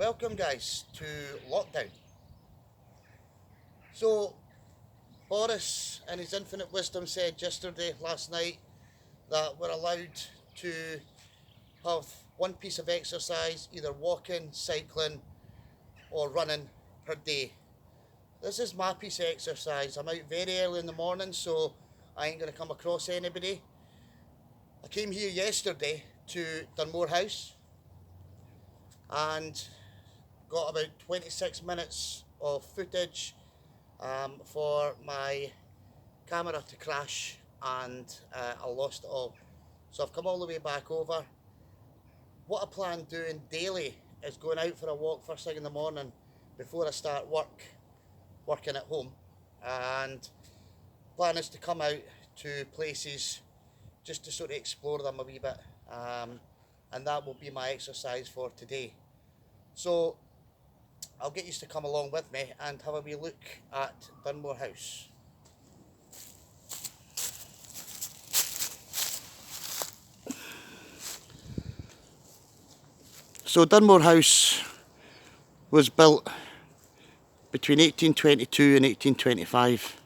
welcome guys to lockdown. So Boris in his infinite wisdom said last night, that we're allowed to have one piece of exercise, either walking, cycling or running per day. This is my piece of exercise. I'm out very early in the morning, so I ain't going to come across anybody. I came here yesterday to Dunmore House and got about 26 minutes of footage for my camera to crash, and I lost it all. So I've come all the way back over. What I plan doing daily is going out for a walk first thing in the morning before I start working at home, and plan is to come out to places just to sort of explore them a wee bit, and that will be my exercise for today. So I'll get you to come along with me and have a wee look at Dunmore House. So Dunmore House was built between 1822 and 1825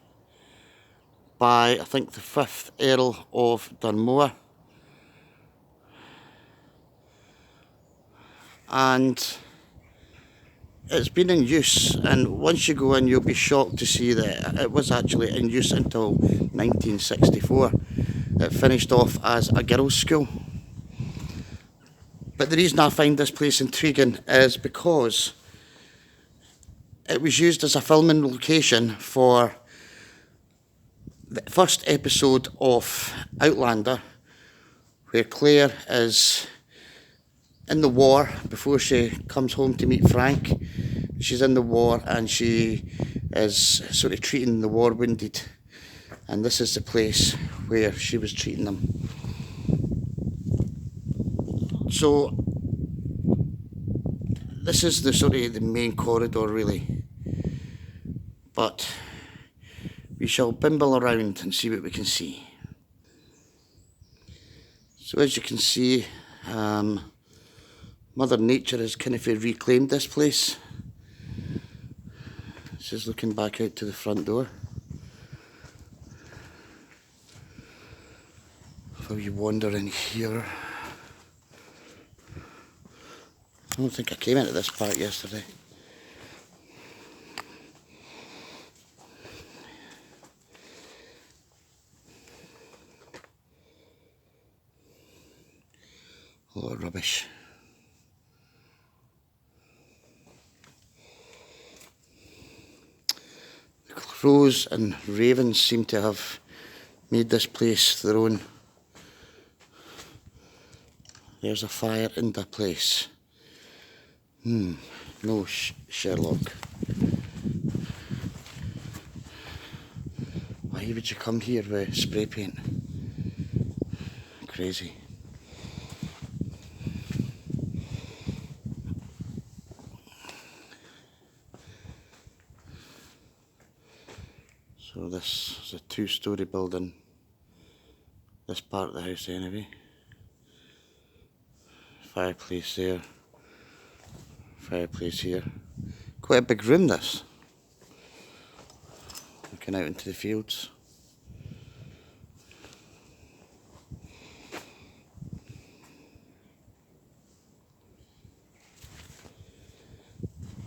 by, I think, the 5th Earl of Dunmore. And it's been in use, and once you go in you'll be shocked to see that it was actually in use until 1964. It finished off as a girls' school. But the reason I find this place intriguing is because it was used as a filming location for the first episode of Outlander, where Claire is in the war before she comes home to meet Frank. She's in the war and she is sort of treating the war wounded, and this is the place where she was treating them. So this is the sort of the main corridor really, but we shall bimble around and see what we can see. So as you can see, Mother Nature has kind of reclaimed this place. This is looking back out to the front door. If you wander in here, I don't think I came into this part yesterday. A lot of rubbish. The crows and ravens seem to have made this place their own. There's a fire in the place. No Sherlock. Why would you come here with spray paint? Crazy. So this is a 2-storey building, this part of the house anyway. Fireplace there, fireplace here. Quite a big room this. Looking out into the fields.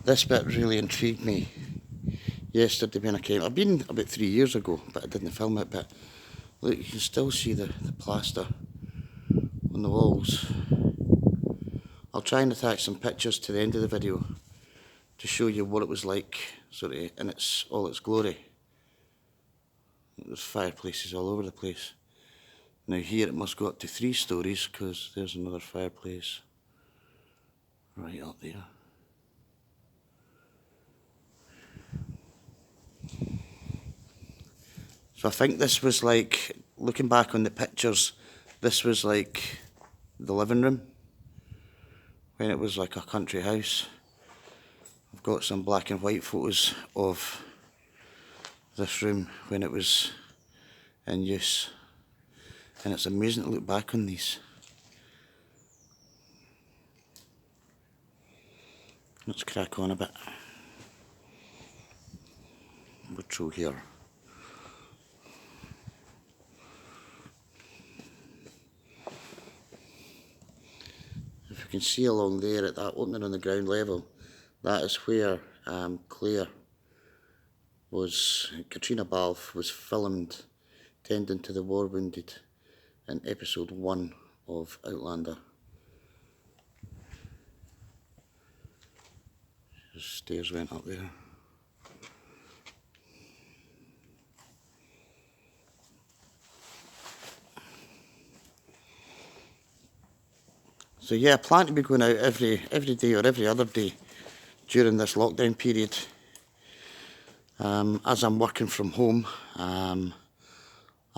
This bit really intrigued me yesterday when I came. I've been about 3 years ago, but I didn't film it. But look, you can still see the plaster on the walls. I'll try and attach some pictures to the end of the video to show you what it was like, sort of in all its glory. There's fireplaces all over the place. Now here it must go up to 3 stories, because there's another fireplace right up there. So I think this was like, looking back on the pictures, this was like the living room when it was like a country house. I've got some black and white photos of this room when it was in use, and it's amazing to look back on these. Let's crack on a bit. We're through here. If you can see along there at that opening on the ground level, that is where Katrina Balfe was filmed tending to the war wounded in episode 1 of Outlander. The stairs went up there. So yeah, I plan to be going out every day or every other day during this lockdown period. As I'm working from home, I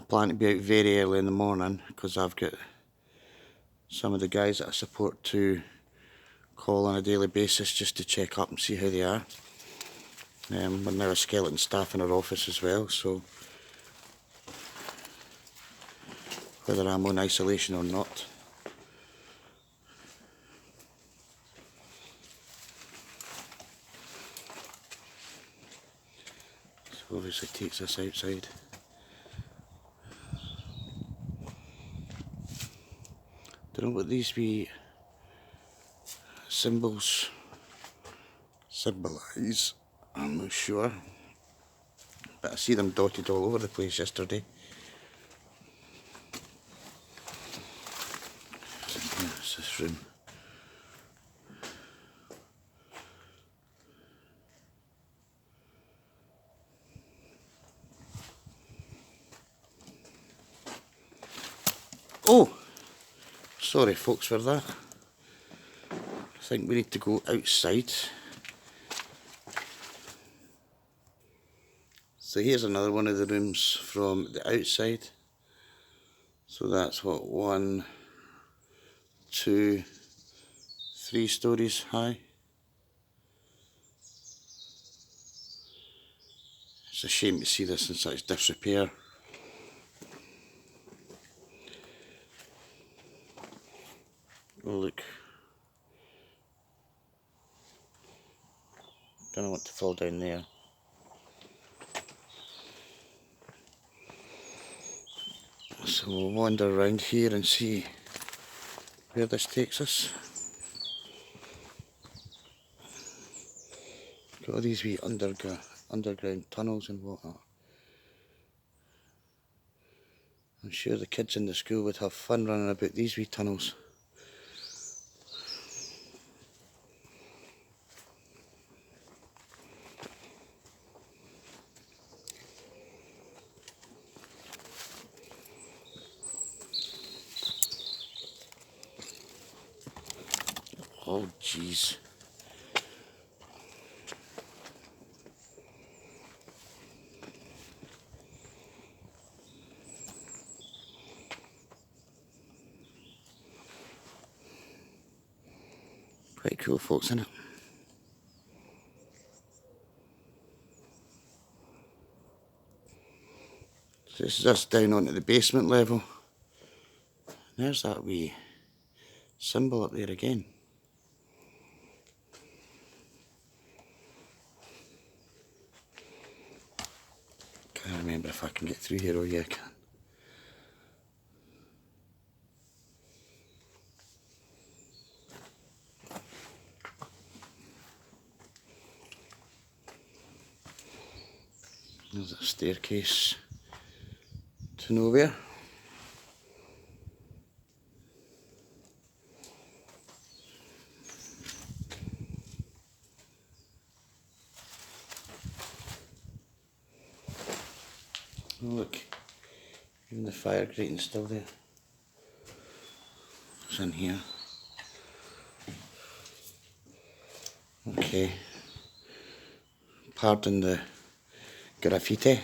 plan to be out very early in the morning because I've got some of the guys that I support to call on a daily basis just to check up and see how they are. We're now a skeleton staff in our office as well, so whether I'm on isolation or not. So obviously takes us outside. Don't know what these wee symbols symbolise, I'm not sure, but I see them dotted all over the place yesterday. What's this room? Oh, sorry folks for that. I think we need to go outside. So here's another one of the rooms from the outside. So that's what, 1, 2, 3 stories high. It's a shame to see this in such disrepair. Oh look. Don't want to fall down there. So we'll wander around here and see where this takes us. Got all these wee underground tunnels and whatnot. I'm sure the kids in the school would have fun running about these wee tunnels. Oh jeez. Quite cool folks, isn't it? So this is us down onto the basement level. There's that wee symbol up there again. Can't remember if I can get through here. Oh yeah, I can. There's a staircase to nowhere. Oh look, even the fire grating's still there. It's in here. Okay. Pardon the graffiti.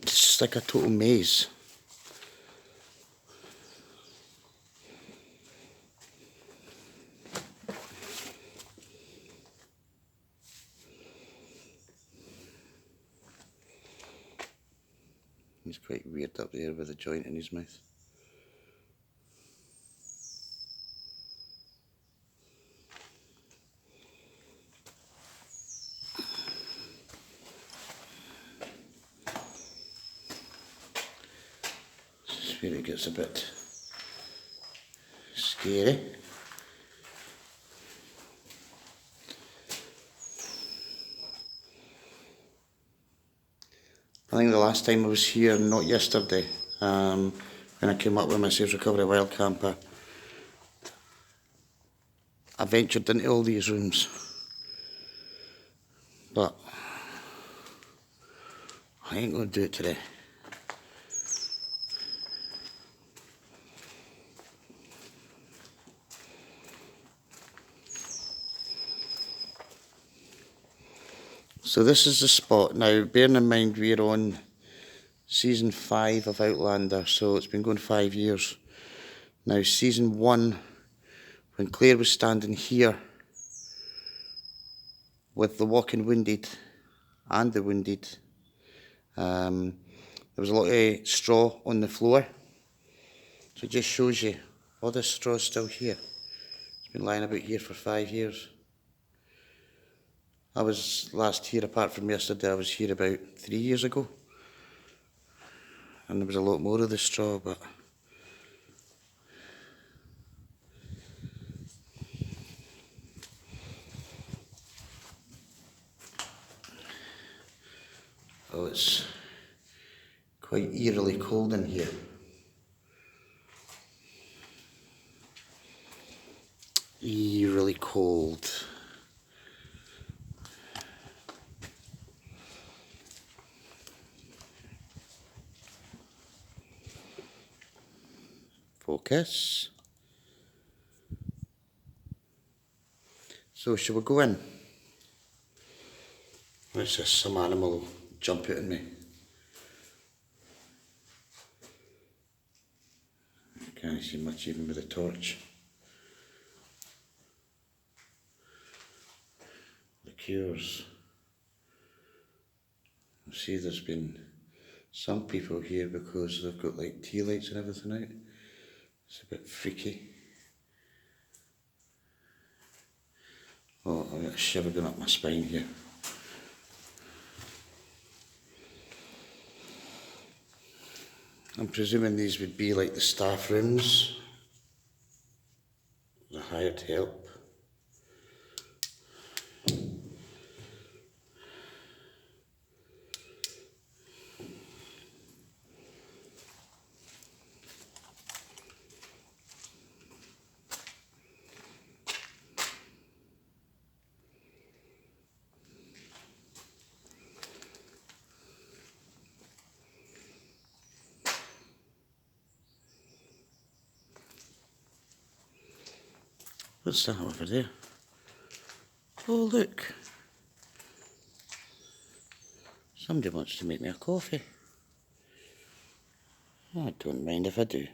It's just like a total maze. He's quite weird up there with a joint in his mouth. This is where it gets a bit scary. I think the last time I was here, not yesterday, when I came up with my Safe Recovery WildCamper, I ventured into all these rooms, but I ain't going to do it today. So this is the spot. Now, bearing in mind we're on season 5 of Outlander, so it's been going 5 years. Now, season 1, when Claire was standing here with the Walking Wounded and the Wounded, there was a lot of straw on the floor. So it just shows you, all this straw is still here. It's been lying about here for 5 years. I was last here, apart from yesterday, I was here about 3 years ago. And there was a lot more of the straw, but oh, it's quite eerily cold in here. Eerily cold. Focus. So shall we go in? What's this? Some animal will jump out at me. I can't see much even with a torch. Liqueurs. I see there's been some people here because they've got like tea lights and everything out. It's a bit freaky. Oh, I've got a shiver going up my spine here. I'm presuming these would be like the staff rooms, the hired help. What's that over there? Oh, look. Somebody wants to make me a coffee. I don't mind if I do.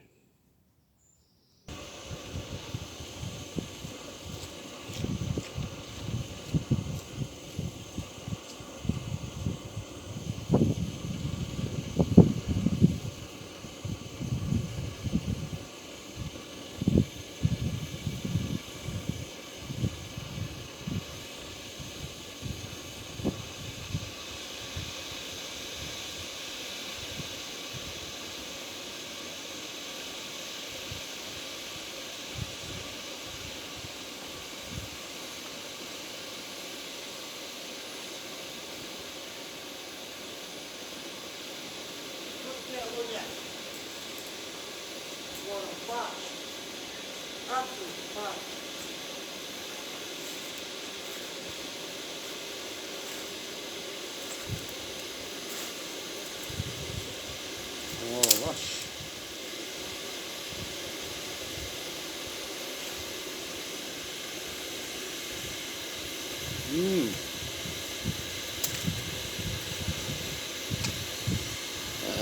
Oh, lush.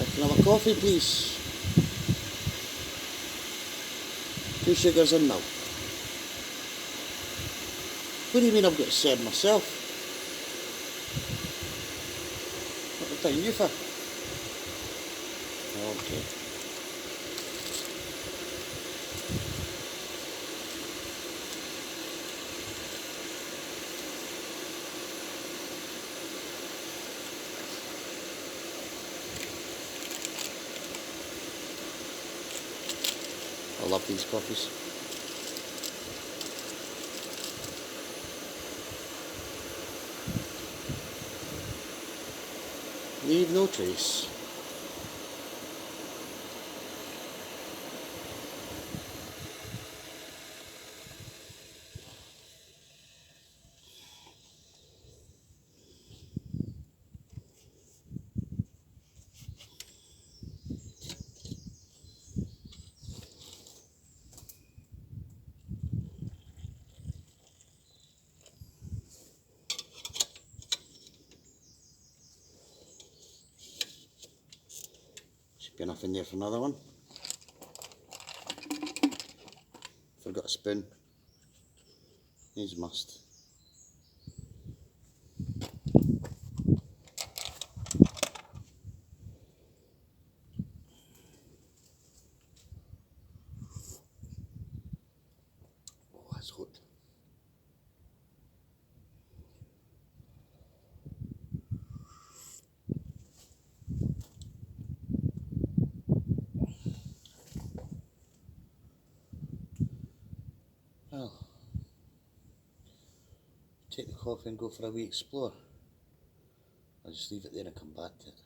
Can I have a coffee, please? 2 sugars and milk. What do you mean I've got to serve myself? What the time you for? I love these coffees. Leave no trace. Should be enough in there for another one. Forgot a spoon. Needs must. Oh, that's hot. Well, take the coffee and go for a wee explore. I'll just leave it there and come back to it.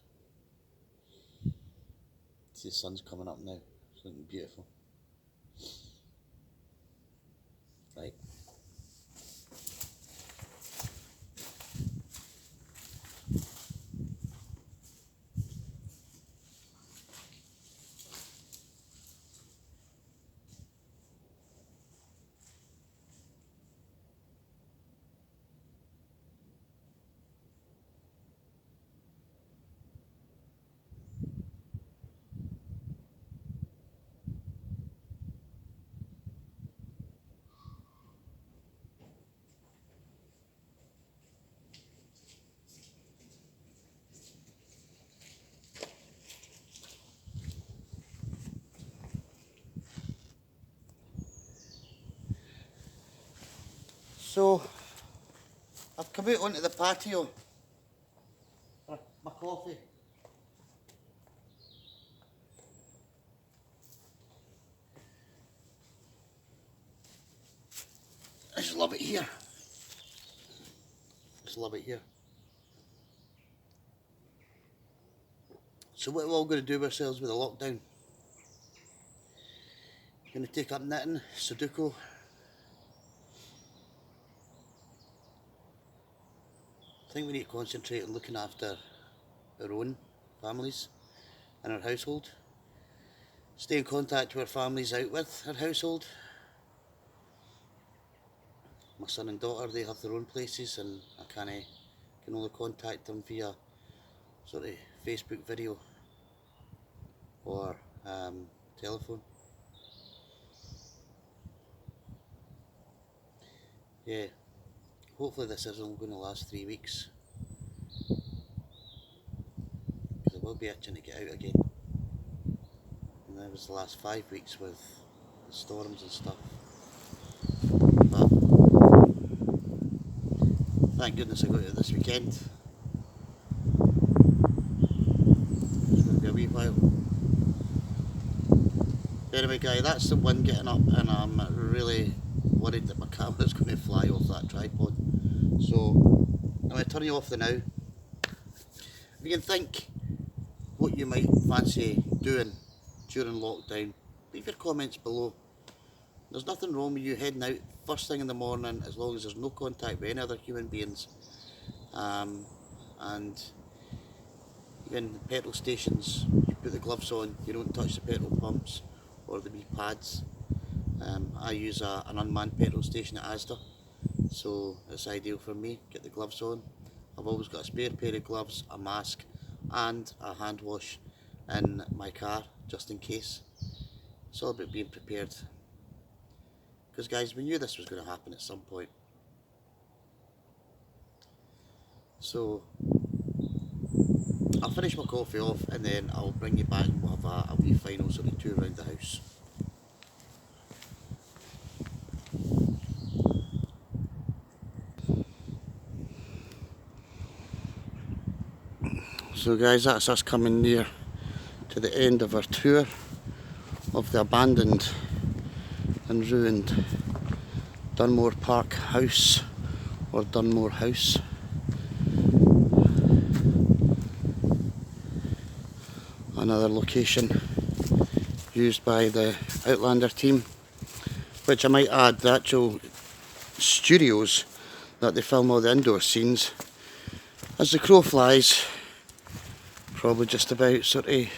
See, the sun's coming up now. It's looking beautiful. Right. So, I've come out onto the patio for my coffee. I just love it here. Just love it here. So what are we all going to do with ourselves with the lockdown? Going to take up knitting, Sudoku. I think we need to concentrate on looking after our own families and our household. Stay in contact with our families out with our household. My son and daughter, they have their own places and I can only contact them via sort of Facebook video or telephone. Yeah, hopefully this isn't going to last 3 weeks, because I will be itching to get out again. And that was the last 5 weeks with the storms and stuff. But thank goodness I got out this weekend. It's going to be a wee while. Anyway guys, that's the wind getting up and I'm really worried that my camera's going to fly off that tripod. So I'm going to turn you off the now. If you can think what you might fancy doing during lockdown, leave your comments below. There's nothing wrong with you heading out first thing in the morning as long as there's no contact with any other human beings. And even the petrol stations, you put the gloves on, you don't touch the petrol pumps or the wee pads. I use an unmanned petrol station at Asda, so it's ideal for me. Get the gloves on. I've always got a spare pair of gloves, a mask and a hand wash in my car just in case. It's all about being prepared, because guys, we knew this was going to happen at some point. So I finish my coffee off and then I'll bring you back and we'll have a wee final sort of tour around the house. So guys, that's us coming near to the end of our tour of the abandoned and ruined Dunmore Park house, or Dunmore House. Another location used by the Outlander team, which I might add, the actual studios that they film all the indoor scenes, as the crow flies, probably just about sort of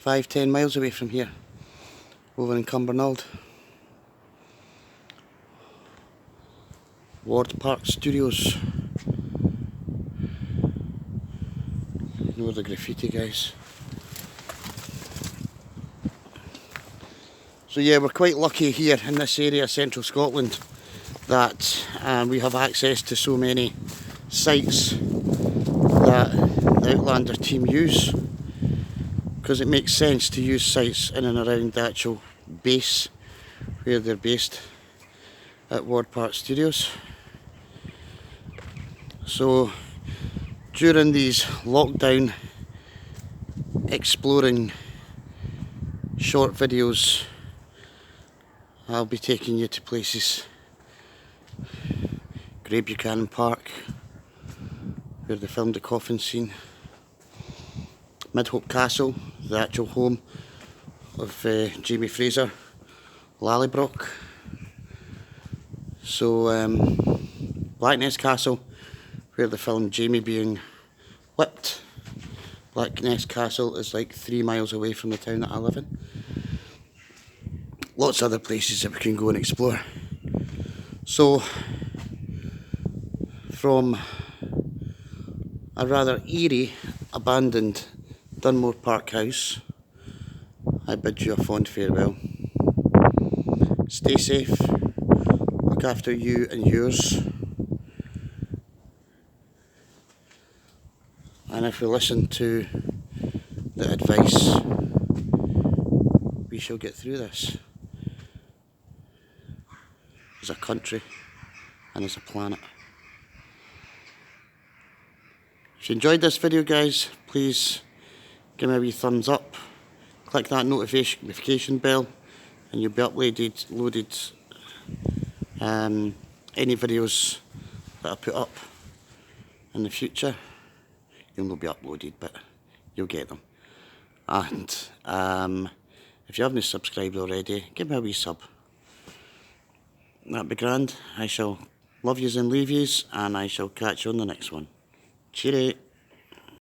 5-10 miles away from here, over in Cumbernauld. Ward Park Studios. Ignore the graffiti, guys. So yeah, we're quite lucky here in this area, central Scotland, that we have access to so many sites that the Outlander team use, because it makes sense to use sites in and around the actual base where they're based at Ward Park Studios. So during these lockdown exploring short videos, I'll be taking you to places. Great Buchanan Park, where they filmed the coffin scene. Midhope Castle, the actual home of Jamie Fraser, Lallybroch. So Blackness Castle, where they filmed Jamie being whipped. Blackness Castle is like 3 miles away from the town that I live in. Lots of other places that we can go and explore. So from a rather eerie, abandoned Dunmore Park house, I bid you a fond farewell. Stay safe, look after you and yours, and if we listen to the advice, we shall get through this as a country and as a planet. If you enjoyed this video, guys, please give me a wee thumbs up, click that notification bell, and you'll be loaded any videos that I put up in the future. You'll not be uploaded, but you'll get them. And if you haven't subscribed already, give me a wee sub. That'd be grand. I shall love yous and leave yous, and I shall catch you on the next one. Cheerio.